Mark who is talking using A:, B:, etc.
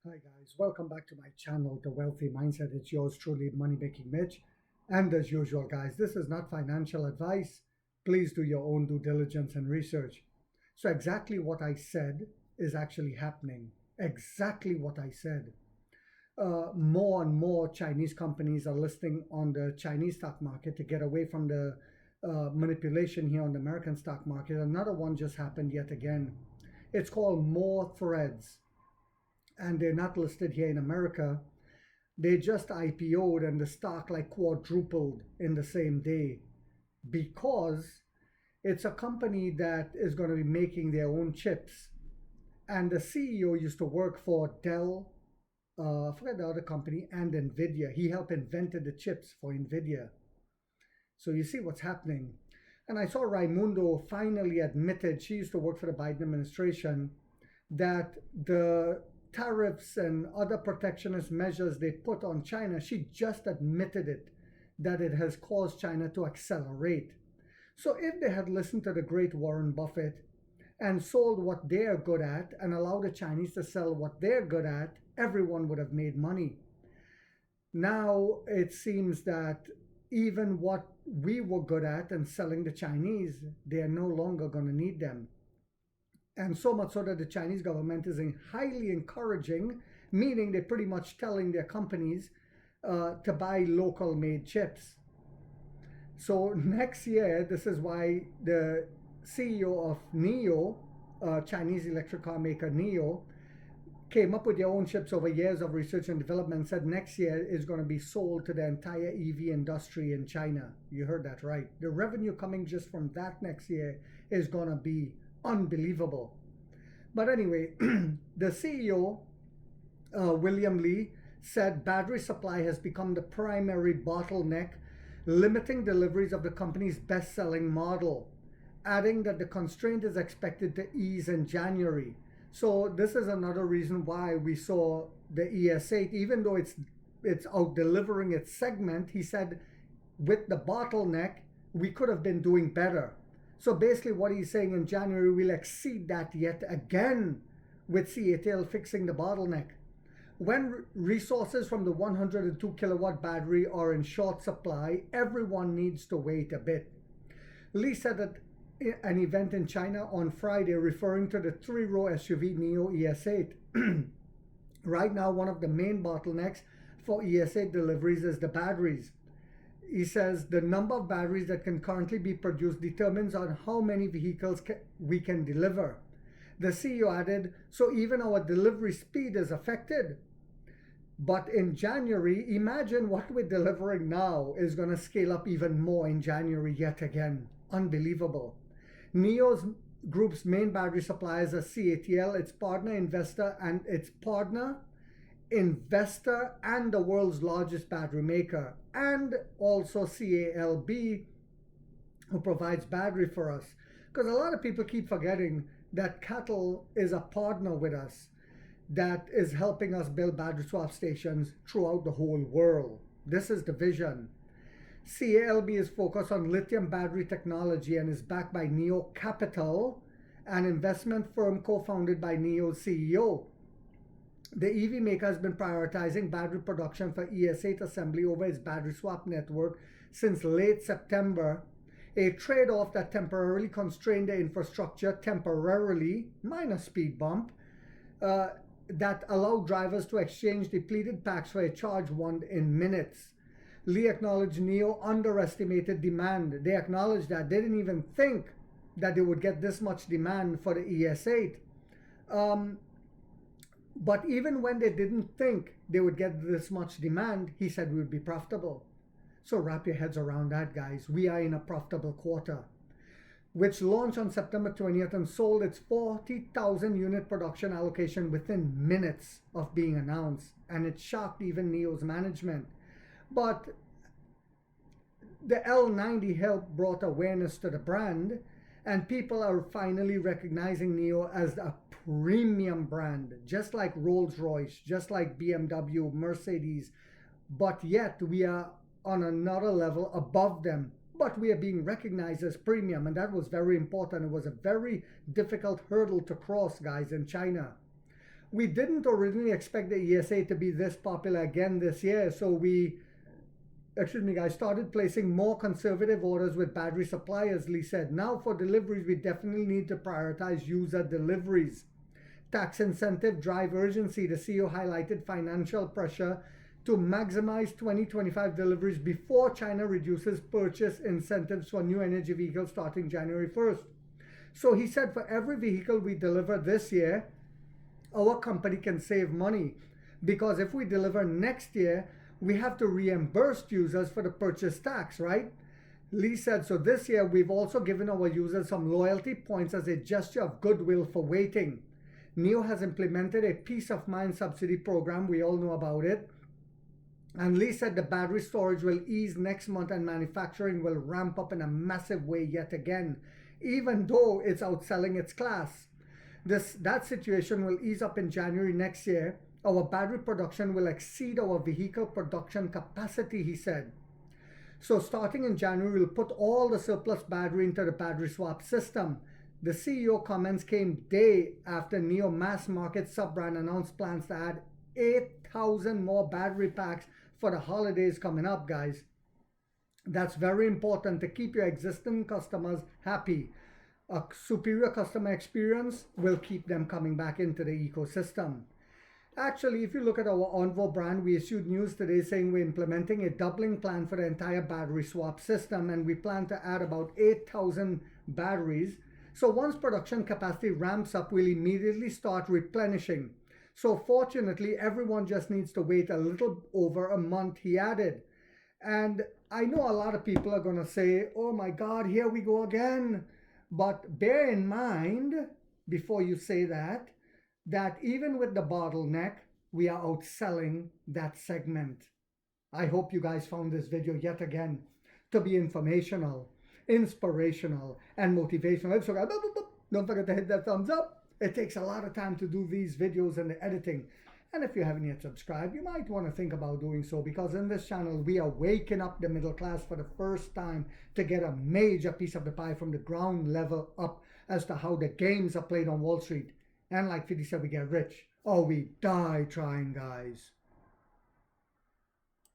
A: Hi guys, welcome back to my channel, The Wealthy Mindset. It's yours truly, Money Making Mitch. And as usual, guys, this is not financial advice. Please do your own due diligence and research. So exactly what I said is actually happening. Exactly what I said. More and more Chinese companies are listing on the Chinese stock market to get away from the manipulation here on the American stock market. Another one just happened yet again. It's called More Threads, and they're not listed here in America. They just IPO'd and the stock like quadrupled in the same day because it's a company that is going to be making their own chips. And the CEO used to work for Dell, I forget the other company, and Nvidia. He helped invented the chips for Nvidia. So you see what's happening. And I saw Raimundo finally admitted, she used to work for the Biden administration, that the tariffs and other protectionist measures they put on China, she just admitted it, that it has caused China to accelerate. So if they had listened to the great Warren Buffett and sold what they're good at and allowed the Chinese to sell what they're good at, everyone would have made money. Now it seems that even what we were good at and selling the Chinese, they are no longer going to need them. And so much so that the Chinese government is highly encouraging, meaning they're pretty much telling their companies to buy local made chips. So next year, this is why the CEO of NIO, Chinese electric car maker NIO, came up with their own chips over years of research and development, said next year is going to be sold to the entire EV industry in China. You heard that right. The revenue coming just from that next year is going to be unbelievable. But anyway, the CEO, William Li, said battery supply has become the primary bottleneck, limiting deliveries of the company's best-selling model, adding that the constraint is expected to ease in January. So this is another reason why we saw the ES8, even though it's out delivering its segment, he said with the bottleneck, we could have been doing better. So basically what he's saying, in January, we'll exceed that yet again with CATL fixing the bottleneck. When resources from the 102 kilowatt battery are in short supply, everyone needs to wait a bit. Lee said at an event in China on Friday, referring to the three-row SUV NIO ES8. Right now, one of the main bottlenecks for ES8 deliveries is the batteries. He says the number of batteries that can currently be produced determines on how many vehicles we can deliver. The CEO added, so even our delivery speed is affected. But in January, imagine what we're delivering now is going to scale up even more in January yet again. Unbelievable. NIO's group's main battery suppliers are CATL, its partner investor, and the world's largest battery maker, and also CALB, who provides battery for us. Because a lot of people keep forgetting that CATL is a partner with us that is helping us build battery swap stations throughout the whole world. This is the vision. CALB is focused on lithium battery technology and is backed by NIO Capital, an investment firm co-founded by NIO's CEO. The EV maker has been prioritizing battery production for ES8 assembly over its battery swap network since late September, a trade-off that temporarily constrained the infrastructure minus speed bump, that allowed drivers to exchange depleted packs for a charge won in minutes. Lee acknowledged NIO underestimated demand. They acknowledged that. They didn't even think that they would get this much demand for the ES8. But even when they didn't think they would get this much demand, he said we would be profitable. So wrap your heads around that, guys. We are in a profitable quarter, which launched on September 20th and sold its 40,000 unit production allocation within minutes of being announced. And it shocked even NIO's management. But the L90 helped brought awareness to the brand, and people are finally recognizing NIO as a premium brand, just like Rolls-Royce, just like BMW, Mercedes. But yet we are on another level above them. But we are being recognized as premium, and that was very important. It was a very difficult hurdle to cross, guys, in China. We didn't originally expect the ESA to be this popular again this year, so we, excuse me guys, started placing more conservative orders with battery suppliers, Lee said. Now for deliveries, we definitely need to prioritize user deliveries. Tax incentive drive urgency. The CEO highlighted financial pressure to maximize 2025 deliveries before China reduces purchase incentives for new energy vehicles starting January 1st. So he said for every vehicle we deliver this year, our company can save money, because if we deliver next year, we have to reimburse users for the purchase tax, right? Lee said, so this year we've also given our users some loyalty points as a gesture of goodwill for waiting. NIO has implemented a peace of mind subsidy program. We all know about it. And Lee said the battery storage will ease next month and manufacturing will ramp up in a massive way yet again, even though it's outselling its class. That situation will ease up in January next year. Our battery production will exceed our vehicle production capacity, he said. So starting in January, we'll put all the surplus battery into the battery swap system. The CEO comments came day after NIO mass market sub-brand announced plans to add 8,000 more battery packs for the holidays coming up, guys. That's very important to keep your existing customers happy. A superior customer experience will keep them coming back into the ecosystem. Actually, if you look at our Onvo brand, we issued news today saying we're implementing a doubling plan for the entire battery swap system, and we plan to add about 8,000 batteries. So once production capacity ramps up, we'll immediately start replenishing. So fortunately, everyone just needs to wait a little over a month, he added. And I know a lot of people are going to say, oh my God, here we go again. But bear in mind, before you say that even with the bottleneck, we are outselling that segment. I hope you guys found this video yet again to be informational, inspirational, and motivational. So don't forget to hit that thumbs up. It takes a lot of time to do these videos and the editing. And if you haven't yet subscribed, you might want to think about doing so, because in this channel, we are waking up the middle class for the first time to get a major piece of the pie from the ground level up as to how the games are played on Wall Street. And like 50 said, we get rich or we die trying, guys.